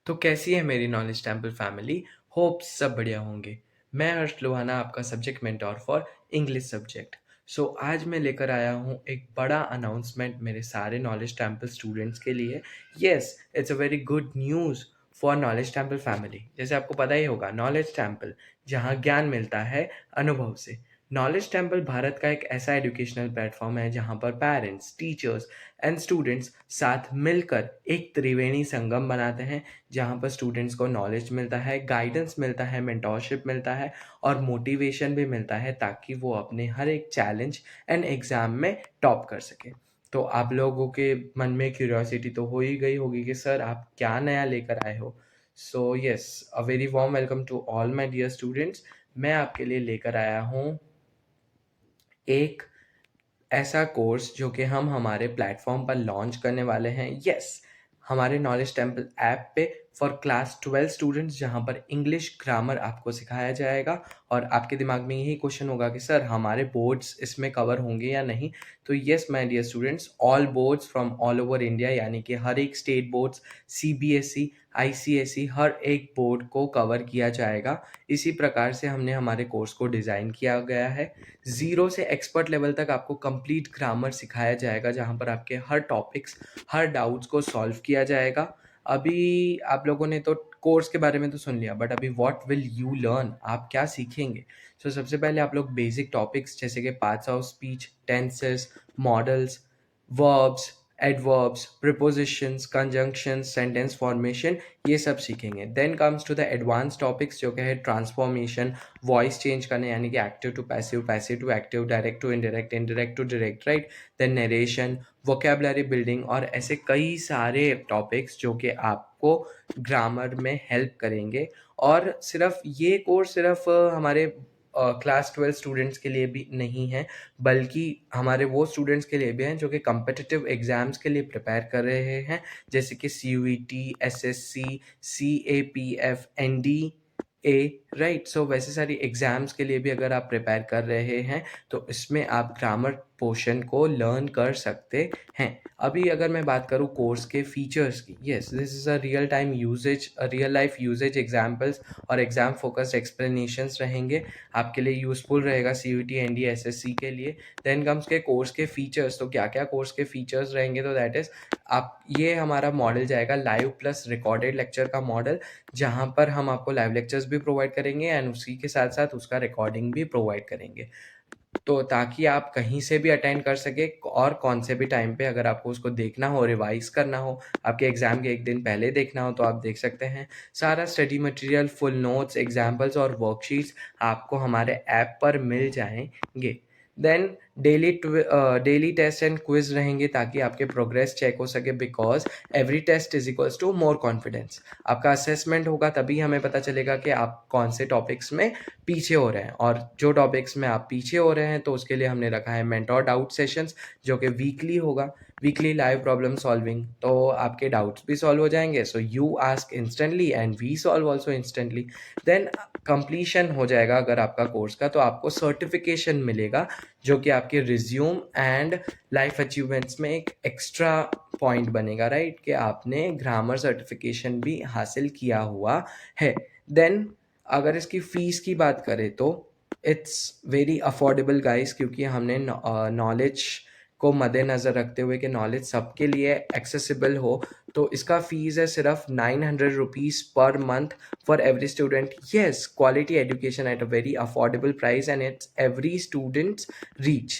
तो कैसी है मेरी नॉलेज टेम्पल फैमिली। होप सब बढ़िया होंगे। मैं हर्ष लोहाना, आपका subject mentor for English subject. So आज मैं लेकर आया हूँ एक बड़ा अनाउंसमेंट मेरे सारे नॉलेज टेम्पल स्टूडेंट्स के लिए। Yes, it's a very good news for knowledge temple family. जैसे आपको पता ही होगा, नॉलेज टेम्पल जहाँ ज्ञान मिलता है अनुभव से। नॉलेज टेम्पल भारत का एक ऐसा एजुकेशनल प्लेटफॉर्म है जहाँ पर पेरेंट्स, टीचर्स एंड स्टूडेंट्स साथ मिलकर एक त्रिवेणी संगम बनाते हैं, जहाँ पर स्टूडेंट्स को नॉलेज मिलता है, गाइडेंस मिलता है, मेंटोरशिप मिलता है और मोटिवेशन भी मिलता है, ताकि वो अपने हर एक चैलेंज एंड एग्ज़ाम में टॉप कर सके। तो आप लोगों के मन में क्यूरियोसिटी तो हो ही गई होगी कि सर आप क्या नया लेकर आए हो। So yes, a very warm welcome to all my dear students. मैं आपके लिए लेकर आया हूँ एक ऐसा कोर्स जो कि हम हमारे प्लेटफॉर्म पर लॉन्च करने वाले हैं। यस, हमारे नॉलेज टेम्पल ऐप पे फॉर क्लास 12 स्टूडेंट्स, जहाँ पर इंग्लिश ग्रामर आपको सिखाया जाएगा। और आपके दिमाग में यही क्वेश्चन होगा कि सर हमारे बोर्ड्स इसमें कवर होंगे या नहीं। तो yes my dear students, all boards from all over India, यानी कि हर एक स्टेट बोर्ड्स, सीबीएसई, आईसीएसई, हर एक बोर्ड को कवर किया जाएगा। इसी प्रकार से हमने हमारे कोर्स को डिज़ाइन किया गया है। ज़ीरो से एक्सपर्ट लेवल तक आपको कंप्लीट ग्रामर सिखाया जाएगा, जहाँ पर आपके हर टॉपिक्स, हर डाउट्स को सॉल्व किया जाएगा। अभी आप लोगों ने तो कोर्स के बारे में तो सुन लिया, बट अभी व्हाट विल यू लर्न, आप क्या सीखेंगे। सो सबसे पहले आप लोग बेसिक टॉपिक्स जैसे कि parts of speech, tenses, modals, verbs, adverbs, prepositions, conjunctions, sentence formation, ये सब सीखेंगे। Then comes to the advance topics जो कि है ट्रांसफॉर्मेशन, वॉइस चेंज करने, यानी कि active to passive, passive to active, direct to indirect, indirect to direct, right. Then narration, vocabulary building और ऐसे कई सारे टॉपिक्स जो कि आपको ग्रामर में हेल्प करेंगे। और सिर्फ ये कोर्स सिर्फ हमारे क्लास 12 स्टूडेंट्स के लिए भी नहीं है, बल्कि हमारे वो स्टूडेंट्स के लिए भी हैं जो कि कम्पिटिटिव एग्ज़ाम्स के लिए प्रिपेयर कर रहे हैं, जैसे कि CUET, SSC, CAPF, NDA, right. So वैसे सारी एग्ज़ाम्स के लिए भी अगर आप प्रिपेयर कर रहे हैं, तो इसमें आप ग्रामर पोर्शन को लर्न कर सकते हैं। अभी अगर मैं बात करूँ कोर्स के फीचर्स की, yes, this is a real time usages, real life usages examples और एग्जाम फोकस्ड एक्सप्लेनेशंस रहेंगे। आपके लिए यूज़फुल रहेगा सीयूईटी, एनडीए, एसएससी के लिए। देन कम्स के कोर्स के फीचर्स। तो क्या क्या कोर्स के फीचर्स रहेंगे, तो दैट इज़, आप, ये हमारा मॉडल जाएगा लाइव प्लस रिकॉर्डेड लेक्चर का मॉडल, जहाँ पर हम आपको लाइव लेक्चर्स भी प्रोवाइड करेंगे एंड उसी के साथ साथ उसका रिकॉर्डिंग भी प्रोवाइड करेंगे। तो ताकि आप कहीं से भी अटेंड कर सके और कौन से भी टाइम पे अगर आपको उसको देखना हो, रिवाइज करना हो, आपके एग्ज़ाम के एक दिन पहले देखना हो, तो आप देख सकते हैं। सारा study material, full notes, examples और वर्कशीट्स आपको हमारे ऐप पर मिल जाएंगे। Then daily test and quiz रहेंगे, ताकि आपके प्रोग्रेस चेक हो सके, because every test is equals to more confidence. आपका असेसमेंट होगा, तभी हमें पता चलेगा कि आप कौन से टॉपिक्स में पीछे हो रहे हैं। और जो टॉपिक्स में आप पीछे हो रहे हैं, तो उसके लिए हमने रखा है मेंटोर डाउट सेशंस, जो कि वीकली होगा, वीकली लाइव प्रॉब्लम सॉल्विंग। तो आपके डाउट्स भी सॉल्व हो जाएंगे, so you ask instantly and we solve also instantly. Then completion हो जाएगा अगर आपका कोर्स का, तो आपको सर्टिफिकेशन मिलेगा, जो कि आपके रिज्यूम एंड लाइफ अचीवमेंट्स में एक एक्स्ट्रा पॉइंट बनेगा, राइट, कि आपने ग्रामर सर्टिफिकेशन भी हासिल किया हुआ है। देन अगर इसकी फ़ीस की बात करें, तो इट्स वेरी अफोर्डेबल गाइस, क्योंकि हमने नॉलेज को मद्देनज़र रखते हुए कि नॉलेज सबके लिए एक्सेसिबल हो, तो इसका फ़ीस है सिर्फ 900 rupees per month for every student. Yes, quality education at a very affordable price and it's every students reach.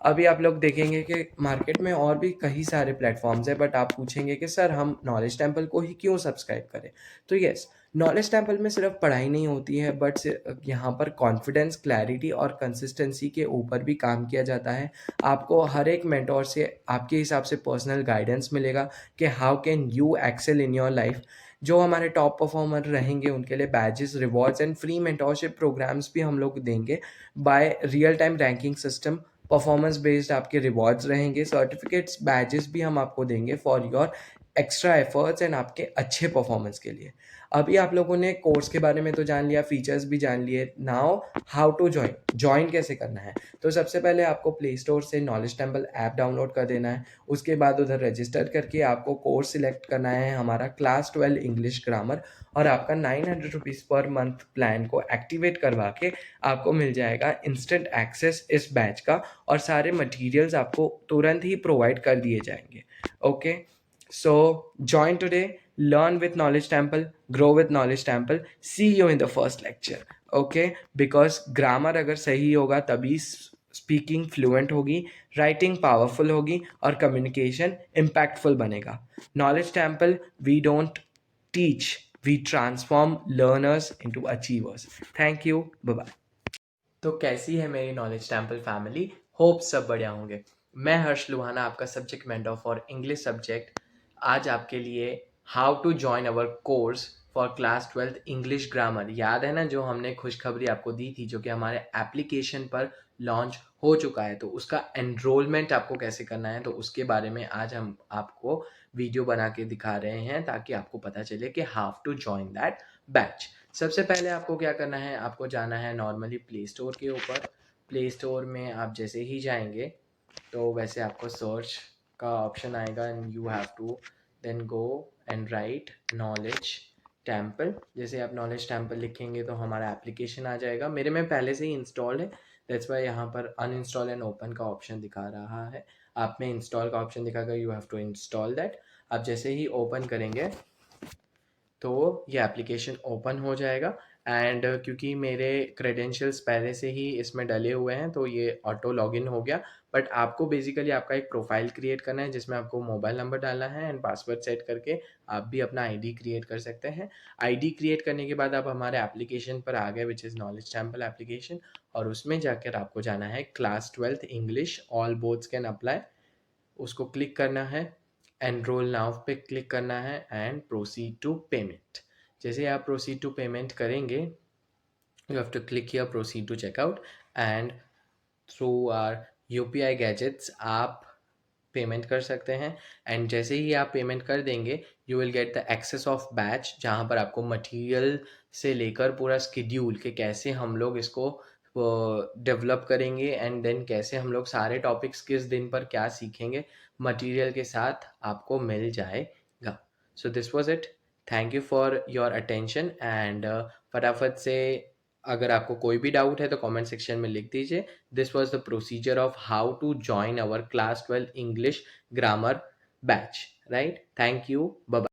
अभी आप लोग देखेंगे कि मार्केट में और भी कई सारे प्लेटफॉर्म्स हैं, बट आप पूछेंगे कि सर हम नॉलेज टेम्पल को ही क्यों सब्सक्राइब करें। तो येस, नॉलेज टेम्पल में सिर्फ पढ़ाई नहीं होती है, बट यहाँ पर कॉन्फिडेंस, क्लैरिटी और कंसिस्टेंसी के ऊपर भी काम किया जाता है। आपको हर एक मेंटोर से आपके हिसाब से पर्सनल गाइडेंस मिलेगा कि how can you excel in your life. जो हमारे टॉप परफॉर्मर रहेंगे उनके लिए badges, rewards and free mentorship programmes भी हम लोग देंगे by real time ranking system. Performance based आपके रिवॉर्ड्स रहेंगे, सर्टिफिकेट्स, बैजेस भी हम आपको देंगे for your extra efforts and आपके अच्छे परफॉर्मेंस के लिए। अभी आप लोगों ने कोर्स के बारे में तो जान लिया, फीचर्स भी जान लिए। नाउ हाउ टू ज्वाइन कैसे करना है। तो सबसे पहले आपको प्ले स्टोर से नॉलेज टेम्पल ऐप डाउनलोड कर देना है। उसके बाद उधर रजिस्टर करके आपको कोर्स सिलेक्ट करना है हमारा क्लास 12 इंग्लिश ग्रामर, और आपका 900 रुपीज़ पर मंथ प्लान को एक्टिवेट करवा के आपको मिल जाएगा इंस्टेंट एक्सेस इस बैच का, और सारे मटेरियल्स आपको तुरंत ही प्रोवाइड कर दिए जाएंगे। Okay, so join today, learn with Knowledge Temple, grow with Knowledge Temple. See you in the first lecture. Okay, because grammar अगर सही होगा तभी स्पीकिंग फ्लुएंट होगी, राइटिंग पावरफुल होगी और कम्युनिकेशन इम्पैक्टफुल बनेगा। Knowledge temple, we don't teach, we transform learners into achievers. Thank you, bye bye. तो कैसी है मेरी नॉलेज टेम्पल फैमिली? होप सब बढ़िया होंगे। मैं हर्ष लुहाना, आपका subject mentor for English subject, आज आपके लिए how to join our course for class 12 English grammar. याद है ना जो हमने खुशखबरी आपको दी थी, जो कि हमारे एप्लीकेशन पर लॉन्च हो चुका है, तो उसका एनरोलमेंट आपको कैसे करना है, तो उसके बारे में आज हम आपको वीडियो बना के दिखा रहे हैं, ताकि आपको पता चले कि how to join that batch. सबसे पहले आपको क्या करना है, आपको जाना है नॉर्मली प्ले स्टोर के ऊपर। प्ले स्टोर में आप जैसे ही जाएंगे तो वैसे आपको सर्च का ऑप्शन आएगा, and you have to then go and write knowledge temple. जैसे आप नॉलेज टेम्पल लिखेंगे तो हमारा एप्लीकेशन आ जाएगा। मेरे में पहले से ही इंस्टॉल्ड है, दैट्स वाई यहाँ पर अनइंस्टॉल एंड ओपन का ऑप्शन दिखा रहा है। आप में इंस्टॉल का ऑप्शन दिखाएगा, you have to install that. आप जैसे ही ओपन करेंगे तो ये एप्लीकेशन ओपन हो जाएगा, एंड क्योंकि मेरे क्रेडेंशियल्स पहले से ही इसमें डले हुए हैं तो ये ऑटो लॉगिन हो गया। बट आपको बेसिकली आपका एक प्रोफाइल क्रिएट करना है, जिसमें आपको मोबाइल नंबर डालना है एंड पासवर्ड सेट करके आप भी अपना आईडी क्रिएट कर सकते हैं। आईडी क्रिएट करने के बाद आप हमारे एप्लीकेशन पर आ गए, which is knowledge temple application, और उसमें जाकर आपको जाना है class 12 English all boths can apply, उसको क्लिक करना है। एनरोल नाउ पे क्लिक करना है एंड प्रोसीड टू पेमेंट। जैसे आप प्रोसीड टू पेमेंट करेंगे, you have to click here proceed to checkout, and through our UPI gadgets आप पेमेंट कर सकते हैं। एंड जैसे ही आप पेमेंट कर देंगे, you will get the access of batch, जहाँ पर आपको मटेरियल से लेकर पूरा स्केड्यूल के कैसे हम लोग इसको डेवलप करेंगे, एंड देन कैसे हम लोग सारे टॉपिक्स किस दिन पर क्या सीखेंगे, मटेरियल के साथ आपको मिल जाएगा। So this was it. Thank you for your attention, and फटाफट से अगर आपको कोई भी डाउट है तो कमेंट सेक्शन में लिख दीजिए। This was the procedure of how to join our class 12 English grammar batch, right? Thank you, bye bye.